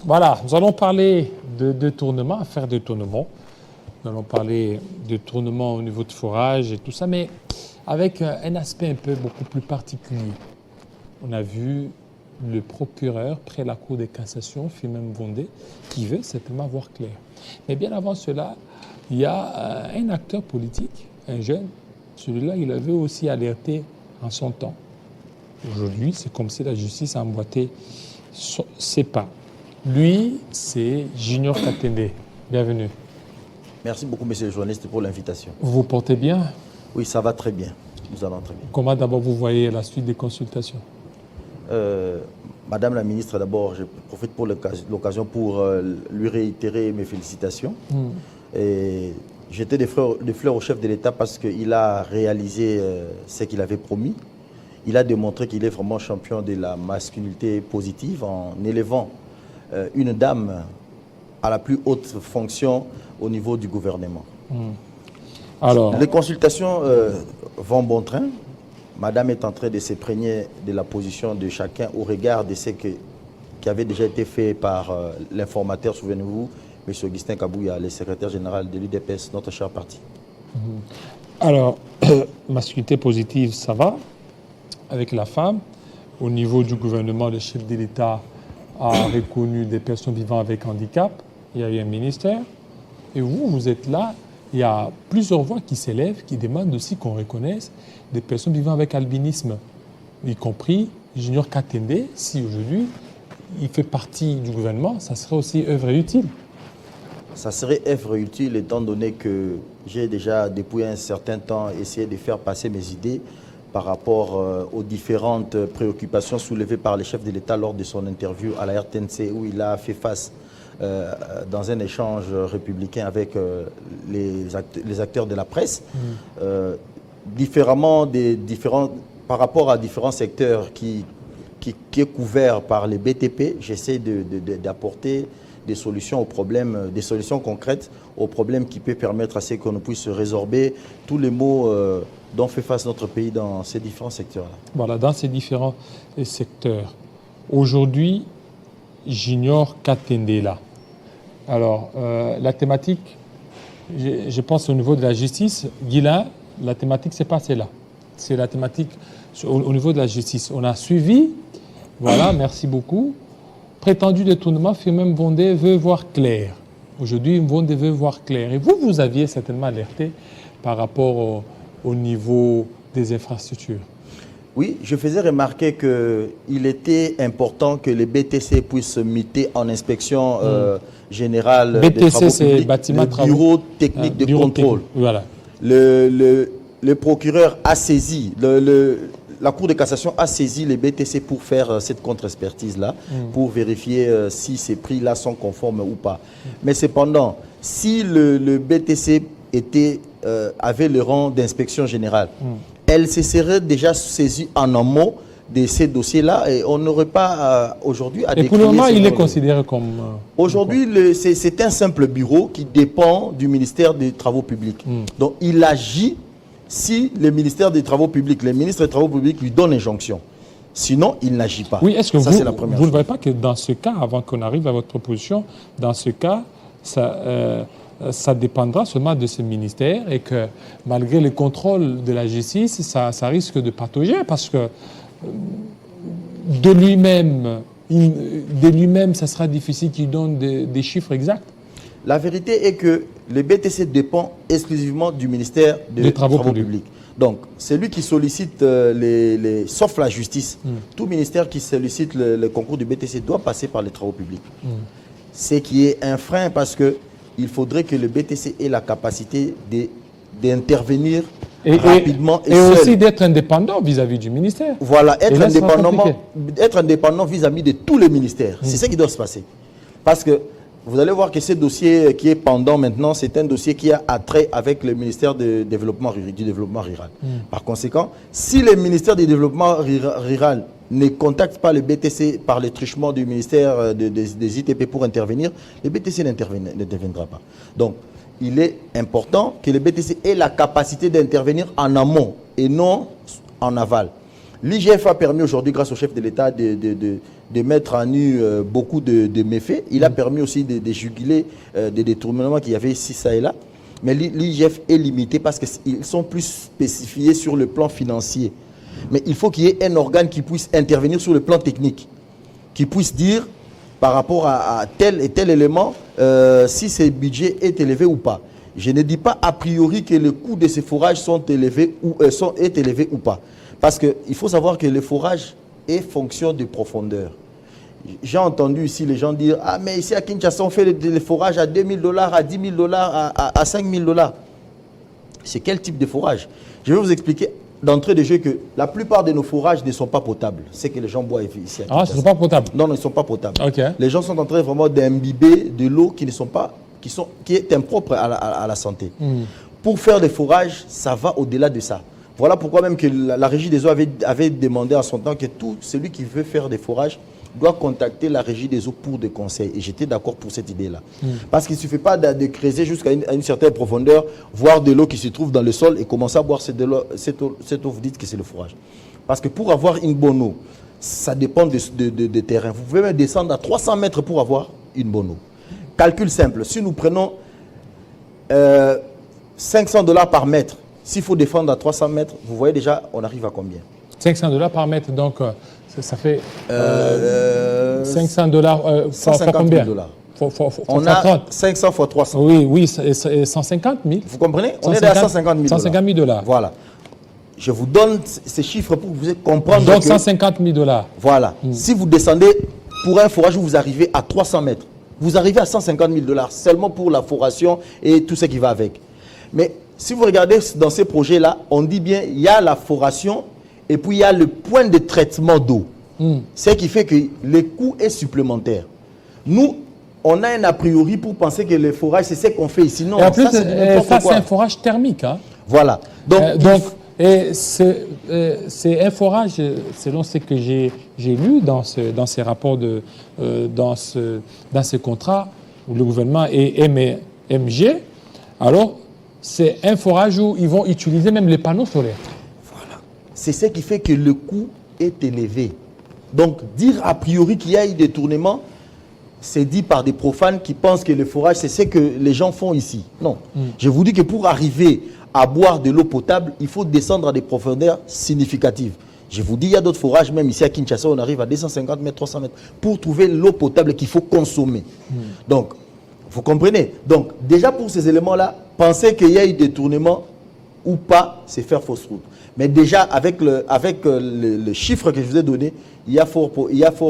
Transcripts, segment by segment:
Voilà, nous allons parler de détournement, affaire de détournement. Nous allons parler de détournement au niveau de forage et tout ça, mais avec un aspect un peu beaucoup plus particulier. On a vu le procureur près la Cour de cassation, Philomène Bondé, qui veut certainement voir clair. Mais bien avant cela, il y a un acteur politique, un jeune. Celui-là, il avait aussi alerté en son temps. Aujourd'hui, c'est comme si la justice a emboîté ses pas. Lui, c'est Junior Katende. Bienvenue. Merci beaucoup, monsieur le journaliste, pour l'invitation. Vous vous portez bien? Oui, ça va très bien. Nous allons très bien. Comment d'abord vous voyez la suite des consultations? Madame la ministre, d'abord, je profite pour l'occasion pour lui réitérer mes félicitations. Et jeter des fleurs au chef de l'État parce qu'il a réalisé ce qu'il avait promis. Il a démontré qu'il est vraiment champion de la masculinité positive en élevant une dame à la plus haute fonction au niveau du gouvernement. Alors, les consultations vont bon train. Madame est en train de se prégner de la position de chacun au regard de ce qui avait déjà été fait par l'informateur, souvenez-vous, M. Augustin Kabouya, le secrétaire général de l'UDPS, notre cher parti. Alors, masculinité positive, ça va avec la femme. Au niveau du gouvernement, le chef de l'État a reconnu des personnes vivant avec handicap. Il y a eu un ministère. Et vous, vous êtes là. Il y a plusieurs voix qui s'élèvent, qui demandent aussi qu'on reconnaisse des personnes vivant avec albinisme, y compris Junior Katende. Si aujourd'hui, il fait partie du gouvernement, ça serait aussi œuvre utile. Ça serait œuvre utile étant donné que j'ai déjà, depuis un certain temps, essayé de faire passer mes idées par rapport aux différentes préoccupations soulevées par le chef de l'État lors de son interview à la RTNC où il a fait face dans un échange républicain avec les acteurs de la presse, par rapport à différents secteurs qui est couvert par les BTP, j'essaie d'apporter des solutions aux problèmes, des solutions concrètes aux problèmes qui peuvent permettre à ce qu'on puisse résorber tous les maux dont fait face notre pays dans ces différents secteurs-là. Voilà, dans ces différents secteurs. Aujourd'hui, Junior Katende là. Alors, la thématique, je pense au niveau de la justice, Guilain, la thématique, c'est pas celle-là. C'est la thématique au niveau de la justice. On a suivi, voilà, merci beaucoup. Prétendu détournement, Philomène Bondé veut voir clair. Aujourd'hui, Bondé veut voir clair. Et vous, vous aviez certainement alerté par rapport au niveau des infrastructures. Oui, je faisais remarquer qu'il était important que les BTC puissent muter en inspection générale BTC, des travaux c'est publics, bâtiment le bureau technique de contrôle. Voilà. Le procureur a saisi, la Cour de cassation a saisi les BTC pour faire cette contre-expertise-là, pour vérifier si ces prix-là sont conformes ou pas. Mais cependant, si le BTC avait le rang d'inspection générale, elle se serait déjà saisie en amont de ces dossiers-là et on n'aurait pas aujourd'hui à décrire. Et pour le moment, il est considéré comme... Aujourd'hui, c'est un simple bureau qui dépend du ministère des Travaux publics. Donc, il agit si le ministère des Travaux publics, le ministre des Travaux publics lui donne injonction. Sinon, il n'agit pas. Oui, est-ce que ça, vous ne voyez pas que dans ce cas, avant qu'on arrive à votre proposition, dans ce cas, ça dépendra seulement de ce ministère et que malgré le contrôle de la justice, ça risque de patauger parce que de lui-même, ça sera difficile qu'il donne des chiffres exacts. La vérité est que le BTC dépend exclusivement du ministère des Travaux publics. Donc, c'est lui qui sollicite, sauf la justice, tout ministère qui sollicite le concours du BTC doit passer par les travaux publics. Ce qui est un frein parce qu'il faudrait que le BTC ait la capacité d'intervenir rapidement et seul. Aussi d'être indépendant vis-à-vis du ministère. Voilà, être indépendant vis-à-vis de tous les ministères. C'est ce qui doit se passer. Parce que vous allez voir que ce dossier qui est pendant maintenant, c'est un dossier qui a attrait avec le ministère du développement rural. Par conséquent, si le ministère du développement rural ne contacte pas le BTC par les truchements du ministère des ITP pour intervenir, le BTC n'interviendra pas. Donc, il est important que le BTC ait la capacité d'intervenir en amont et non en aval. L'IGF a permis aujourd'hui, grâce au chef de l'État, de mettre en nu beaucoup de méfaits. Il a permis aussi de juguler des détournements qu'il y avait ici, ça et là. Mais l'IGF est limité parce qu'ils sont plus spécifiés sur le plan financier. Mais il faut qu'il y ait un organe qui puisse intervenir sur le plan technique, qui puisse dire par rapport à tel et tel élément si ce budget est élevé ou pas. Je ne dis pas a priori que le coût de ces forages est élevé ou pas. Parce qu'il faut savoir que le forage est fonction de profondeur. J'ai entendu ici les gens dire « Ah, mais ici à Kinshasa, on fait les forages à $2 000, à $10 000, à $5 000. » C'est quel type de forage? Je vais vous expliquer d'entrée de jeu que la plupart de nos forages ne sont pas potables. C'est que les gens boivent ici à Kinshasa. Ah, ils ne sont pas potables? Non, ils ne sont pas potables. Okay. Les gens sont en train vraiment d'imbiber de l'eau qui est impropre à la santé. Pour faire des forages, ça va au-delà de ça. Voilà pourquoi même que la Régie des eaux avait demandé en son temps que tout celui qui veut faire des forages doit contacter la Régie des eaux pour des conseils. Et j'étais d'accord pour cette idée-là. Parce qu'il ne suffit pas de creuser jusqu'à une certaine profondeur, voir de l'eau qui se trouve dans le sol et commencer à boire cette eau, vous dites que c'est le forage. Parce que pour avoir une bonne eau, ça dépend de terrain. Vous pouvez même descendre à 300 mètres pour avoir une bonne eau. Calcul simple. Si nous prenons $500 par mètre, s'il faut défendre à 300 mètres, vous voyez déjà, on arrive à combien? $500 par mètre, donc ça fait $500 150 combien? 000 On a 500 fois 300. Oui, 150 000. Vous comprenez? On est à 150 000 $. 150 000 $. Voilà. Je vous donne ces chiffres pour que vous comprendre. Donc 150 000 $. Voilà. Si vous descendez pour un forage où vous arrivez à 300 mètres, vous arrivez à 150 000 $ seulement pour la foration et tout ce qui va avec. Mais si vous regardez dans ces projets-là, on dit bien il y a la foration et puis il y a le point de traitement d'eau. Ce qui fait que le coût est supplémentaire. Nous, on a un a priori pour penser que le forage, c'est ce qu'on fait ici. Non, et en plus, ça c'est un forage thermique. Hein. Voilà. C'est un forage, selon ce que j'ai lu dans ces rapports, dans ces contrats où le gouvernement est MG, alors c'est un forage où ils vont utiliser même les panneaux solaires. Voilà. C'est ce qui fait que le coût est élevé. Donc, dire a priori qu'il y a eu des détournements, c'est dit par des profanes qui pensent que le forage, c'est ce que les gens font ici. Non. Je vous dis que pour arriver à boire de l'eau potable, il faut descendre à des profondeurs significatives. Je vous dis, il y a d'autres forages, même ici à Kinshasa, on arrive à 250 mètres, 300 mètres, pour trouver l'eau potable qu'il faut consommer. Donc, vous comprenez? Donc, déjà pour ces éléments-là, penser qu'il y a eu des détournements ou pas, c'est faire fausse route. Mais déjà, avec le chiffre que je vous ai donné, il y a fort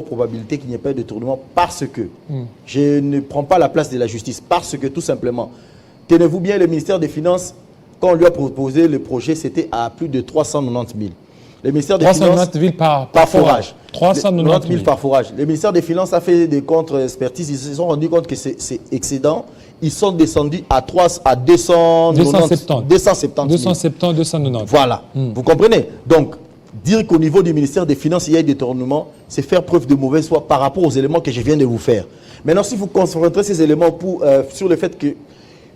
probabilité qu'il n'y ait pas de détournement parce que je ne prends pas la place de la justice. Parce que, tout simplement, tenez-vous bien, le ministère des Finances, quand on lui a proposé le projet, c'était à plus de 390 000. Le ministère des 390 000 par forage. 390 000 par forage. Le ministère des Finances a fait des contre-expertises. Ils se sont rendus compte que c'est excédent. Ils sont descendus à 270 000. 290. Voilà. Vous comprenez? Donc, dire qu'au niveau du ministère des Finances, il y a des détournements, c'est faire preuve de mauvaise foi par rapport aux éléments que je viens de vous faire. Maintenant, si vous concentrez ces éléments sur le fait que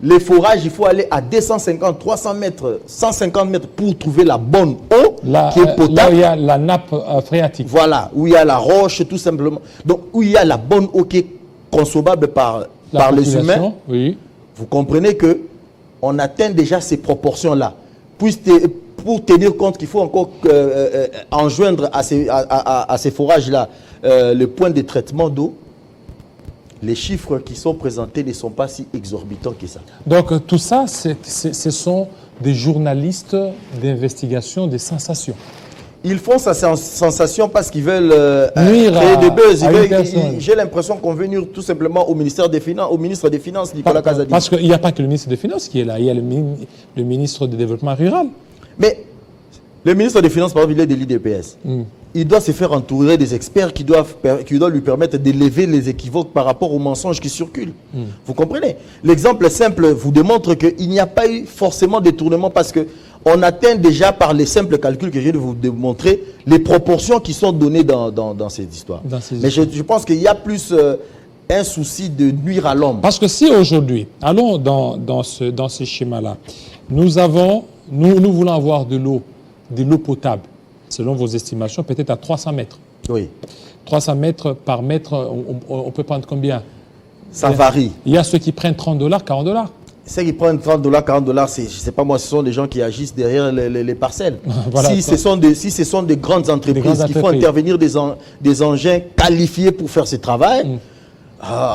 les forages, il faut aller à 250, 300 mètres, 150 mètres pour trouver la bonne eau qui est potable. Là où il y a la nappe phréatique. Voilà, où il y a la roche, tout simplement. Donc, où il y a la bonne eau qui est consommable par les humains. Oui. Vous comprenez qu'on atteint déjà ces proportions-là. Pour tenir compte qu'il faut encore enjoindre à ces forages-là le point de traitement d'eau, les chiffres qui sont présentés ne sont pas si exorbitants que ça. Donc tout ça, ce sont des journalistes d'investigation, des sensations. Ils font sa sensation parce qu'ils veulent nuire créer des buzz. J'ai l'impression qu'on veut nuire tout simplement au ministère des Finances, au ministre des Finances, Nicolas Kazadi. Parce qu'il n'y a pas que le ministre des Finances qui est là, il y a le ministre du Développement rural. Mais le ministre des Finances, par exemple, il est de l'IDPS. Il doit se faire entourer des experts qui doivent lui permettre d'élever les équivoques par rapport aux mensonges qui circulent. Vous comprenez? L'exemple simple vous démontre qu'il n'y a pas eu forcément de détournement parce qu'on atteint déjà par les simples calculs que je viens de vous démontrer les proportions qui sont données dans cette histoire. Mais je pense qu'il y a plus un souci de nuire à l'homme. Parce que si aujourd'hui, allons dans ce schéma-là, nous voulons avoir de l'eau potable. selon vos estimations, peut-être à 300 mètres. Oui. 300 mètres par mètre, on peut prendre combien? Ça varie. Il y a ceux qui prennent 30 $, 40 $. Ceux qui prennent 30 $, 40 $, je ne sais pas moi, ce sont des gens qui agissent derrière les parcelles. Voilà, si ce sont des grandes entreprises qui font intervenir des engins qualifiés pour faire ce travail,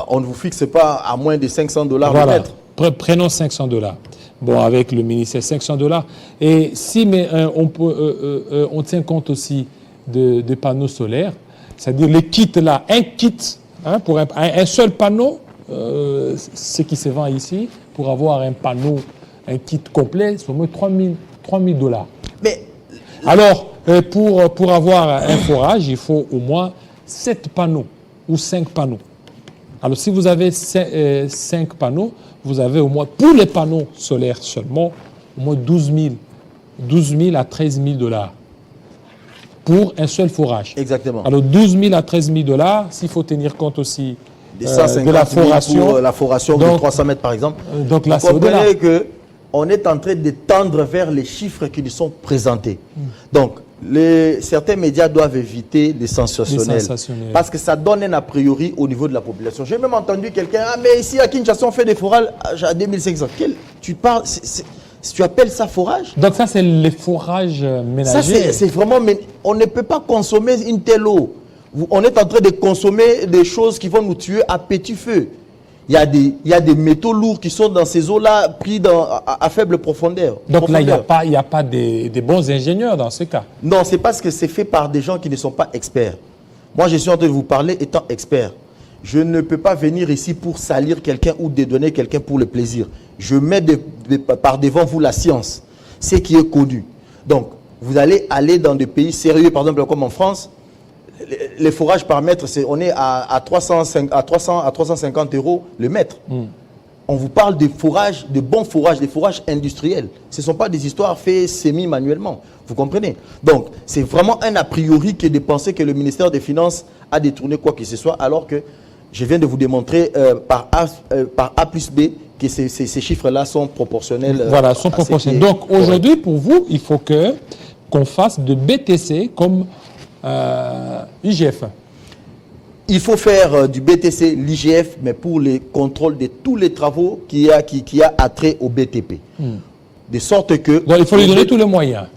on ne vous fixe pas à moins de 500 $ le mètre. Prenons 500 $. Bon, avec le ministère, 500 $. Et si on tient compte aussi des panneaux solaires, c'est-à-dire les kits là, un kit pour un seul panneau, ce qui se vend ici, pour avoir un panneau, un kit complet, c'est au moins 3 000 $. Mais alors, pour avoir un forage, il faut au moins 7 panneaux ou 5 panneaux. Alors, si vous avez 5 panneaux, vous avez au moins, pour les panneaux solaires seulement, au moins 12 000 à 13 000 $ pour un seul forage. Exactement. Alors, 12 000 à 13 000 $, s'il faut tenir compte aussi de la foration. Pour la foration de 300 mètres, par exemple. Donc là, vous comprenez qu'on est en train de tendre vers les chiffres qui nous sont présentés. Donc, certains médias doivent éviter les sensationnels. Parce que ça donne un a priori au niveau de la population. J'ai même entendu quelqu'un, mais ici à Kinshasa, on fait des forages à 2500. Tu parles, tu appelles ça forage? Donc ça, c'est les forages ménagers. Ça, c'est vraiment... On ne peut pas consommer une telle eau. On est en train de consommer des choses qui vont nous tuer à petit feu. Il y a des métaux lourds qui sont dans ces eaux-là, pris à faible profondeur. Donc là, il n'y a pas des bons ingénieurs dans ce cas. Non, c'est parce que c'est fait par des gens qui ne sont pas experts. Moi, je suis en train de vous parler étant expert. Je ne peux pas venir ici pour salir quelqu'un ou dédonner quelqu'un pour le plaisir. Je mets par devant vous la science, ce qui est connu. Donc, vous allez aller dans des pays sérieux, par exemple comme en France, les forages par mètre, on est à 350 € le mètre. On vous parle de forages, de bons forages, des forages industriels. Ce ne sont pas des histoires faites semi-manuellement. Vous comprenez? Donc, c'est vraiment un a priori que de penser que le ministère des Finances a détourné quoi que ce soit, alors que je viens de vous démontrer par A plus B que ces chiffres-là sont proportionnels. Voilà, sont proportionnels. Donc, aujourd'hui, pour vous, il faut qu'on fasse de BTC comme IGF. Il faut faire du BTC, l'IGF, mais pour les contrôles de tous les travaux qui a attrait au BTP. De sorte que... Donc, il faut lui donner tous les moyens.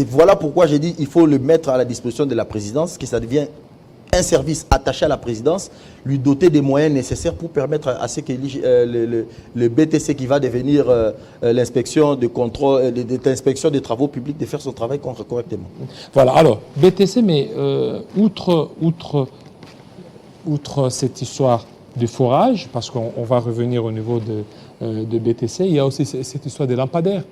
Voilà pourquoi j'ai dit qu'il faut le mettre à la disposition de la présidence, que ça devient un service attaché à la présidence, lui doter des moyens nécessaires pour permettre à ce que le BTC qui va devenir l'inspection de contrôle, l'inspection des travaux publics, de faire son travail correctement. Voilà, alors, BTC, mais outre cette histoire de forage, parce qu'on va revenir au niveau de BTC, il y a aussi cette histoire des lampadaires.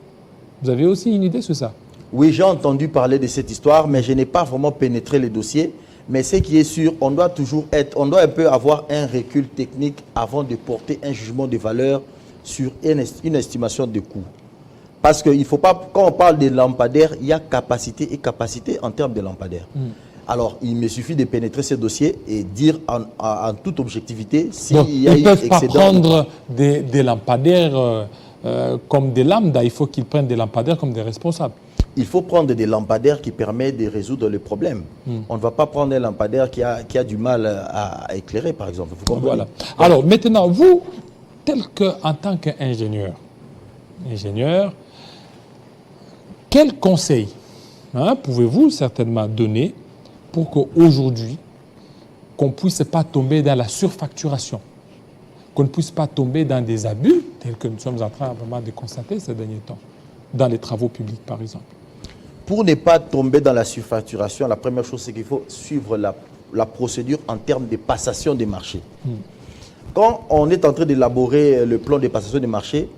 Vous avez aussi une idée sur ça? Oui, j'ai entendu parler de cette histoire, mais je n'ai pas vraiment pénétré les dossiers. Mais ce qui est sûr, on doit un peu avoir un recul technique avant de porter un jugement de valeur sur une estimation de coût. Parce qu'il ne faut pas, quand on parle de lampadaires, il y a capacité et capacité en termes de lampadaires. Alors, il me suffit de pénétrer ces dossiers et dire en toute objectivité s'il y a eu excédent. Ils ne peuvent pas prendre des lampadaires comme des lambda, il faut qu'ils prennent des lampadaires comme des responsables. Il faut prendre des lampadaires qui permettent de résoudre les problèmes. On ne va pas prendre un lampadaire qui a du mal à éclairer, par exemple. Vous comprenez? Voilà. Alors, maintenant, vous, en tant qu'ingénieur, quel conseil pouvez-vous certainement donner pour qu'aujourd'hui, qu'on ne puisse pas tomber dans la surfacturation, qu'on ne puisse pas tomber dans des abus, tels que nous sommes en train vraiment de constater ces derniers temps, dans les travaux publics, par exemple? Pour ne pas tomber dans la surfacturation, la première chose, c'est qu'il faut suivre la procédure en termes de passation des marchés. Quand on est en train d'élaborer le plan de passation des marchés,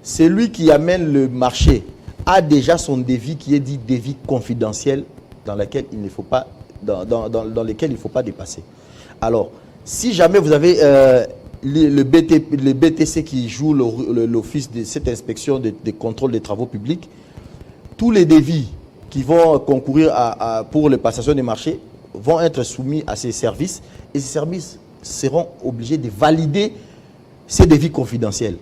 celui qui amène le marché a déjà son devis qui est dit devis confidentiel dans lequel il ne faut pas, dans lequel il ne faut pas dépasser. Alors, si jamais vous avez le BTC qui joue l'office de cette inspection de contrôle des travaux publics, tous les devis qui vont concourir pour les passations des marchés vont être soumis à ces services et ces services seront obligés de valider ces devis confidentiels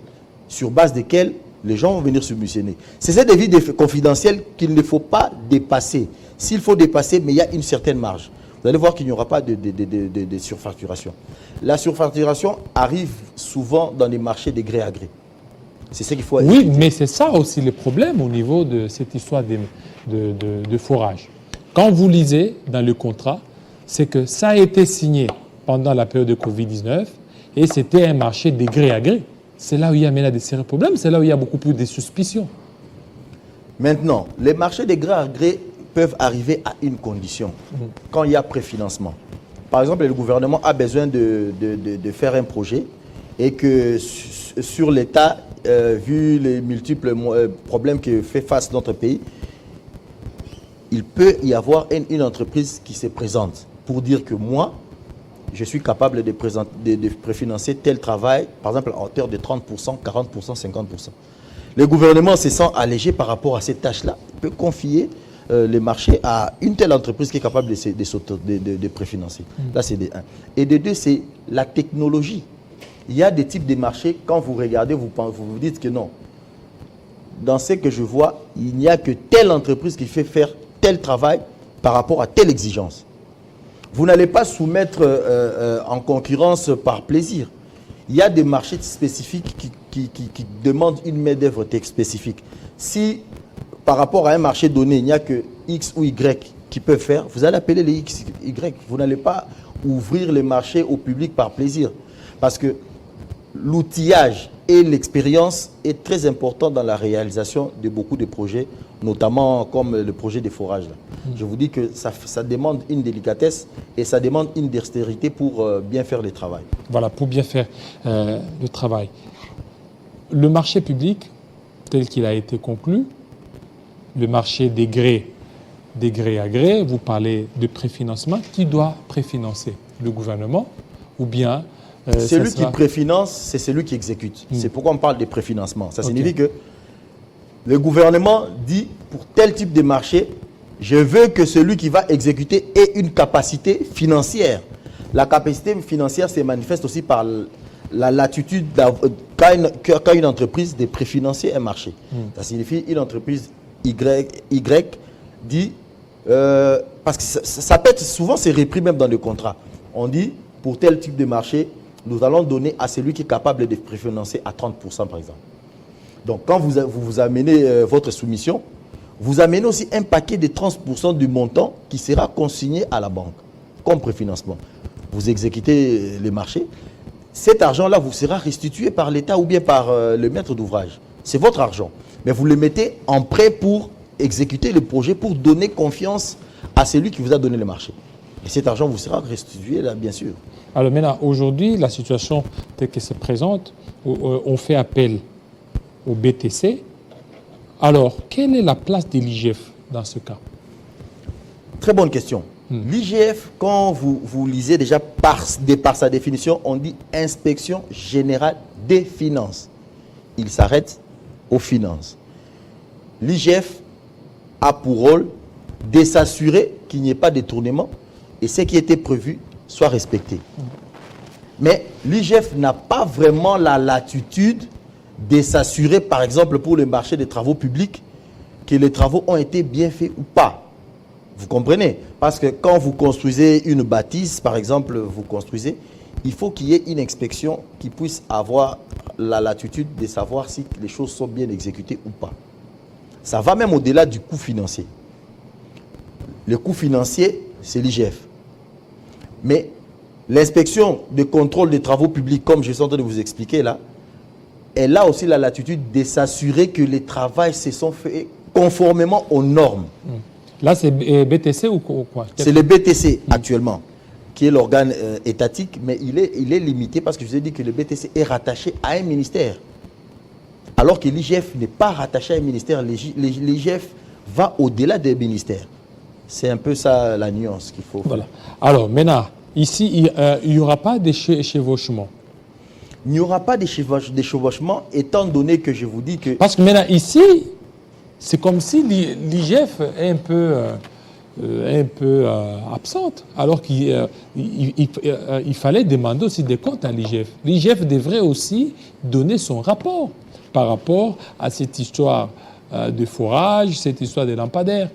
sur base desquels les gens vont venir submissionner. C'est ces devis confidentiels qu'il ne faut pas dépasser. S'il faut dépasser, mais il y a une certaine marge. Vous allez voir qu'il n'y aura pas de surfacturation. La surfacturation arrive souvent dans les marchés de gré à gré. C'est ce qu'il faut éviter. Oui, mais c'est ça aussi le problème au niveau de cette histoire de forage. Quand vous lisez dans le contrat, c'est que ça a été signé pendant la période de Covid-19 et c'était un marché de gré à gré. C'est là où il y a maintenant des sérieux problèmes, c'est là où il y a beaucoup plus de suspicions. Maintenant, les marchés de gré à gré peuvent arriver à une condition, quand il y a préfinancement. Par exemple, le gouvernement a besoin de faire un projet et que sur l'État, vu les multiples problèmes que fait face notre pays, il peut y avoir une entreprise qui se présente pour dire que moi, je suis capable de préfinancer tel travail, par exemple à hauteur de 30%, 40%, 50%. Le gouvernement se sent allégé par rapport à cette tâche-là. Il peut confier les marchés à une telle entreprise qui est capable de préfinancer. Là, c'est de 1. Et de 2, c'est la technologie. Il y a des types de marchés, quand vous regardez, vous vous dites que non. Dans ce que je vois, il n'y a que telle entreprise qui fait faire tel travail par rapport à telle exigence. Vous n'allez pas soumettre en concurrence par plaisir. Il y a des marchés spécifiques qui demandent une main-d'œuvre spécifique. Si par rapport à un marché donné, il n'y a que X ou Y qui peuvent faire, vous allez appeler les X, Y. Vous n'allez pas ouvrir les marchés au public par plaisir. Parce que l'outillage et l'expérience est très important dans la réalisation de beaucoup de projets, notamment comme le projet des forages. Je vous dis que ça demande une délicatesse et ça demande une dextérité pour bien faire le travail. Voilà, pour bien faire le travail. Le marché public, tel qu'il a été conclu, le marché des gré à gré, vous parlez de préfinancement. Qui doit préfinancer? Le gouvernement ou bien celui qui préfinance, c'est celui qui exécute. C'est pourquoi on parle de préfinancement. Ça signifie que le gouvernement dit, pour tel type de marché, je veux que celui qui va exécuter ait une capacité financière. La capacité financière se manifeste aussi par la latitude qu'a une entreprise de préfinancer un marché. Ça signifie une entreprise Y dit, parce que ça peut être souvent, c'est repris même dans le contrat. On dit, pour tel type de marché, nous allons donner à celui qui est capable de préfinancer à 30% par exemple. Donc quand vous amenez votre soumission, vous amenez aussi un paquet de 30% du montant qui sera consigné à la banque comme préfinancement. Vous exécutez les marchés, cet argent-là vous sera restitué par l'État ou bien par le maître d'ouvrage. C'est votre argent. Mais vous le mettez en prêt pour exécuter le projet, pour donner confiance à celui qui vous a donné le marché. Et cet argent vous sera restitué là, bien sûr. Alors maintenant, aujourd'hui, la situation telle qu'elle se présente, on fait appel au BTC. Alors, quelle est la place de l'IGF dans ce cas? Très bonne question. L'IGF, quand vous lisez déjà par sa définition, on dit Inspection Générale des Finances. Il s'arrête aux finances. L'IGF a pour rôle de s'assurer qu'il n'y ait pas de détournement et ce qui était prévu soit respecté. Mais l'IGF n'a pas vraiment la latitude de s'assurer, par exemple pour le marché des travaux publics, que les travaux ont été bien faits ou pas. Vous comprenez? Parce que quand vous construisez une bâtisse, par exemple, il faut qu'il y ait une inspection qui puisse avoir la latitude de savoir si les choses sont bien exécutées ou pas. Ça va même au-delà du coût financier. Le coût financier, c'est l'IGF. Mais l'inspection de contrôle des travaux publics, comme je suis en train de vous expliquer là, elle a aussi la latitude de s'assurer que les travaux se sont faits conformément aux normes. Là, c'est BTC ou quoi? C'est le BTC actuellement, qui est l'organe étatique, mais il est limité parce que je vous ai dit que le BTC est rattaché à un ministère. Alors que l'IGF n'est pas rattaché à un ministère, l'IGF va au-delà des ministères. C'est un peu ça la nuance qu'il faut. Voilà. Alors maintenant, ici, il n'y aura pas de chevauchement. Il n'y aura pas de chevauchement, étant donné que je vous dis que... Parce que maintenant, ici, c'est comme si l'IGF est un peu un peu absente, alors qu'il fallait demander aussi des comptes à l'IGF. L'IGF devrait aussi donner son rapport par rapport à cette histoire de forage, cette histoire des lampadaires,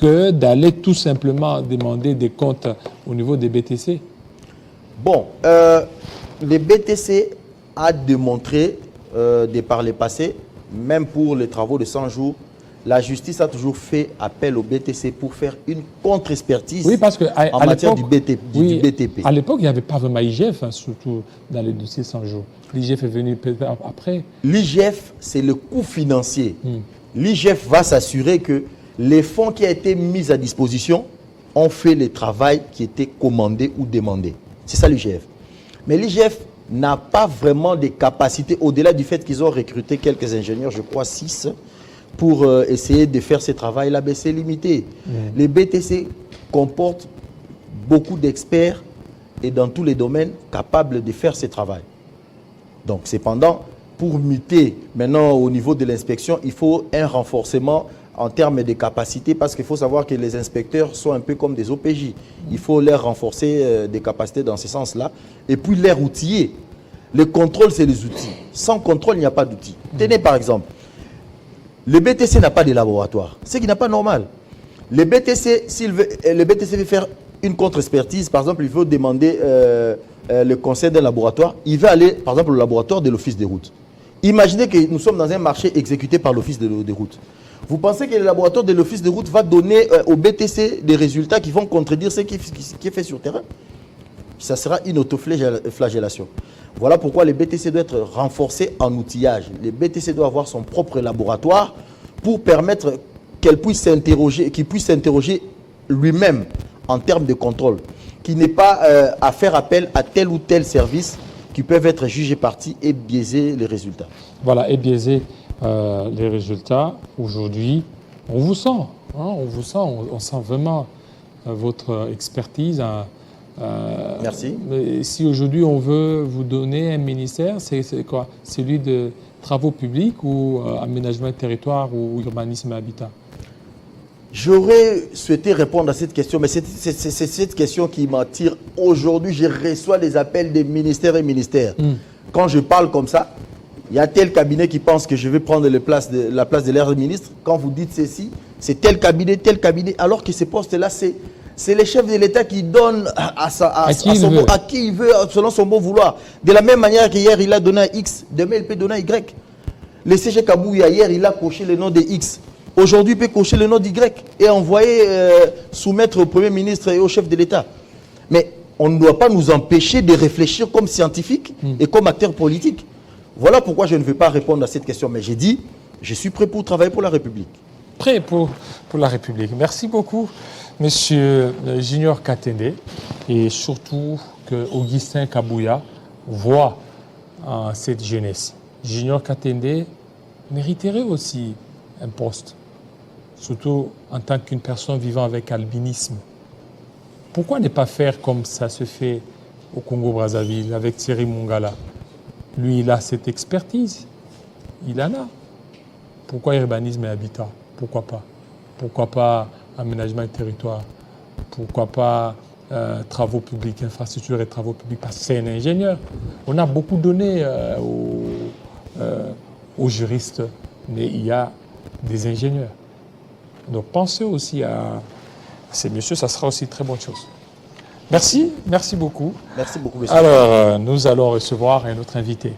que d'aller tout simplement demander des comptes au niveau des BTC. Bon, les BTC a démontré, de par le passé, même pour les travaux de 100 jours, la justice a toujours fait appel au BTC pour faire une contre-expertise en matière du BTP. À l'époque, il n'y avait pas vraiment IGF, surtout dans les dossiers 100 jours. L'IGF est venu après. L'IGF, c'est le coût financier. L'IGF va s'assurer que les fonds qui ont été mis à disposition ont fait le travail qui était commandé ou demandé. C'est ça l'IGF. Mais l'IGF n'a pas vraiment de capacités, au-delà du fait qu'ils ont recruté quelques ingénieurs, je crois 6, pour essayer de faire ce travail-là, mais c'est limité. Les BTC comportent beaucoup d'experts et dans tous les domaines capables de faire ce travail. Donc, cependant, pour muter maintenant au niveau de l'inspection, il faut un renforcement en termes de capacité, parce qu'il faut savoir que les inspecteurs sont un peu comme des OPJ. Il faut leur renforcer des capacités dans ce sens-là, et puis les outiller. Le contrôle, c'est les outils. Sans contrôle, il n'y a pas d'outils. Tenez par exemple, le BTC n'a pas de laboratoire, ce qui n'est pas normal. Le BTC, le BTC veut faire une contre-expertise, par exemple, il veut demander le conseil d'un laboratoire, il va aller, par exemple, au laboratoire de l'Office des routes. Imaginez que nous sommes dans un marché exécuté par l'Office des routes. Vous pensez que le laboratoire de l'Office des routes va donner au BTC des résultats qui vont contredire ce qui est fait sur le terrain? Ça sera une autoflagellation. Voilà pourquoi les BTC doivent être renforcés en outillage. Les BTC doivent avoir son propre laboratoire pour permettre qu'il puisse s'interroger lui-même en termes de contrôle, qui n'est pas à faire appel à tel ou tel service qui peuvent être jugés partis et biaiser les résultats. Voilà, et biaiser les résultats. Aujourd'hui, on vous sent, on sent vraiment votre expertise. Merci. Mais si aujourd'hui on veut vous donner un ministère, c'est quoi? Celui de travaux publics ou aménagement de territoire ou urbanisme et habitat? J'aurais souhaité répondre à cette question, mais c'est cette question qui m'attire. Aujourd'hui, je reçois les appels des ministères et ministères. Quand je parle comme ça, il y a tel cabinet qui pense que je vais prendre la place de l'air ministre. Quand vous dites ceci, c'est tel cabinet, alors que ces postes-là, c'est les chefs de l'État qui donnent à qui il veut, selon son bon vouloir. De la même manière qu'hier, il a donné à X, demain, il peut donner à Y. Le CG Kabouya, hier, il a coché le nom de X. Aujourd'hui, il peut cocher le nom d'Y et envoyer soumettre au Premier ministre et au chef de l'État. Mais on ne doit pas nous empêcher de réfléchir comme scientifiques et comme acteurs politiques. Voilà pourquoi je ne vais pas répondre à cette question. Mais j'ai dit, je suis prêt pour travailler pour la République. Prêt pour la République. Merci beaucoup, Monsieur Junior Katende. Et surtout que Augustin Kabouya voit cette jeunesse. Junior Katende mériterait aussi un poste, surtout en tant qu'une personne vivant avec albinisme. Pourquoi ne pas faire comme ça se fait au Congo-Brazzaville avec Thierry Mongala? Lui, il a cette expertise. Il en a. Pourquoi urbanisme et habitat? Pourquoi pas? Pourquoi pas aménagement et territoire? Pourquoi pas travaux publics, infrastructures et travaux publics? Parce que c'est un ingénieur. On a beaucoup donné aux juristes, mais il y a des ingénieurs. Donc pensez aussi à ces messieurs, ça sera aussi une très bonne chose. Merci beaucoup. Merci beaucoup, monsieur. Alors, nous allons recevoir un autre invité.